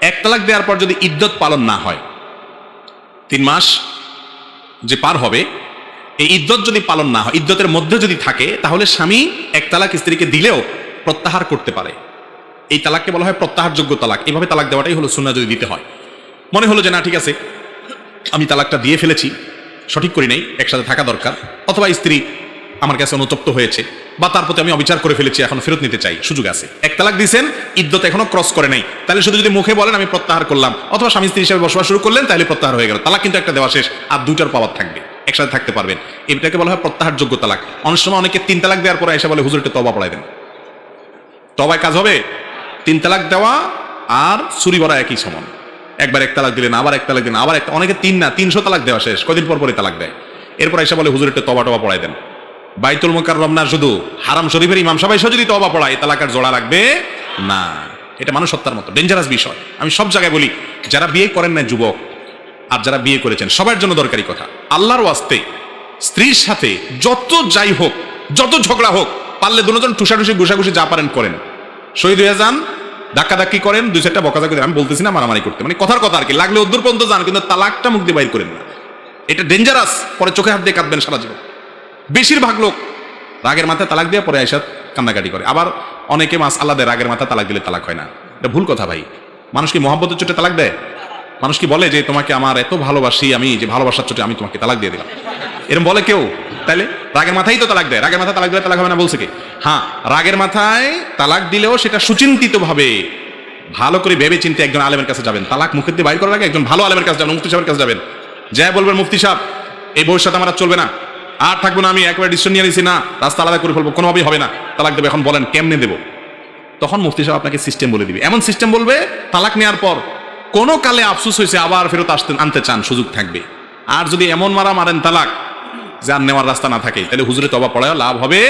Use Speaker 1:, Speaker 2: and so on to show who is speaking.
Speaker 1: এক তালাক দেওয়ার পর যদি ইদ্যত পালন না হয়, 3 মাস যে পার হবে, এই ইদ্যত যদি পালন না হয়, ইদ্যতের মধ্যে যদি থাকে, তাহলে স্বামী এক তালাক স্ত্রীকে দিলেও প্রত্যাহার করতে পারে। এই তালাককে বলা হয় প্রত্যাহারযোগ্য তালাক। এইভাবে তালাক দেওয়াটাই হলো সুন্নাহ। যদি দিতে হয়, মনে হলো যে না ঠিক আছে আমি তালাকটা দিয়ে ফেলেছি, সঠিক করি নাই, একসাথে থাকা দরকার, অথবা স্ত্রী আমার কাছে অনুতপ্ত হয়েছে বা তার প্রতি আমি অবিচার করে ফেলেছি, এখন ফেরত নিতে চাই, সুযোগ আছে। এক তালাক দিয়েছেন, ইদ্যত এখনো ক্রস করে নাই, তাহলে শুধু যদি মুখে বলেন আমি প্রত্যাহার করলাম, অথবা স্বামী স্ত্রী হিসেবে বসবাস শুরু করলেন, তাহলে প্রত্যাহার হয়ে গেল। তালাক কিন্তু একটা দেওয়া শেষ, আর 2টার পাওয়ার থাকবে, একসাথে থাকতে পারবেন। এটাকে বলা হয় প্রত্যাহারযোগ্য তালাক। অনেক সময় অনেকে 3 তালাক দেওয়ার পরে এসে বলে হুজুর একটু তওবা পড়াই দেন। তওবায় কাজ হবে? 3 তালাক দেওয়া আর চুরি ভরা একই সমান। একবার এক তালাক দিলেন, আবার এক তালাক দিলেন, আবার একটা, অনেকে 3 না 300 তালাক দেওয়া শেষ, কদিন পর পরে তালাক দেয়। এরপর এসে বলে হুজুর একটু তওবা পড়াই দেন। বাইতুল মুকাররম না, শুধু হারাম শরীফের ইমাম সাহেব এসে যদি তওবা পড়ায়, তালাকের জোড়া লাগবে না। এটা মানুষত্বার মতো ডেঞ্জারাস বিষয়। আমি সব জায়গায় বলি, যারা বিয়ে করেন না যুবক আর যারা বিয়ে করেছেন, সবার জন্য দরকারি কথা, আল্লাহর ওয়াস্তে স্ত্রীর সাথে যত যাই হোক, যত ঝগড়া হোক, পারলে দুজন ঠুসাঠুসি ঘুষাঘুষি যা পারেন করেন, শহীদ হয়ে যান, ধাক্কাধাক্কি করেন, 2-4টা বকাঝকা করেন। আমি বলতেছি না মারামারি করতে, মানে কথার কথা আর কি, লাগলে অদ্দূর পর্যন্ত যান, কিন্তু তালাকটা মুখ দিয়ে বাইর করেন না। এটা ডেঞ্জারাস। পরে চোখে হাত দিয়ে কাঁদবেন সারা জীবন। বেশিরভাগ লোক রাগের মাথায় তালাক দিয়ে পরে আইসা কান্নাকাটি করে। আবার অনেকে মাসআলা দেয় রাগের মাথায় তালাক দিলে তালাক হয় না। এটা ভুল কথা ভাই। মানুষ কি মহব্বতের চোটে তালাক দেয়? মানুষ কি বলে যে তোমাকে আমার এত ভালোবাসি, আমি যে ভালোবাসার চোটে আমি তোমাকে তালাক দিয়ে দিলাম, এরকম বলে কেউ? তাইলে রাগের মাথায় তো তালাক দেয়। রাগের মাথায় তালাক দিলে তালাক হবে না বলছে কি? হ্যাঁ, রাগের মাথায় তালাক দিলেও সেটা সুচিন্তিত ভাবে, ভালো করে ভেবে চিন্তে একজন আলেমের কাছে যাবেন। তালাক মুখের দিয়ে বাইর করার আগে একজন ভালো আলেমের কাছে যাবেন, মুফতি সাহেবের কাছে যাবেন, যা বলবেন মুফতি সাহেব এই বউয়ের সাথে আমার আর চলবে না, আর থাকবো না, আমি একবার ডিসিশন নিয়ে নিয়েছি, না রাস্তা আলাদা করে ফেলবো, কোনোভাবেই হবে না, তালাক দেবে। এখন বলেন কেমনে দেবো? তখন মুফতি সাহেব আপনাকে সিস্টেম বলে দিবে। এমন সিস্টেম বলবে, তালাক নেওয়ার পর কোনো কালে আফসোস হয়েছে আবার ফেরত আনতে চান, সুযোগ থাকবে। আর যদি এমন মারা মারেন তালাক যে আর নেওয়ার রাস্তা না থাকে, তাহলে হুজুরে তওবা পড়ায় লাভ হবে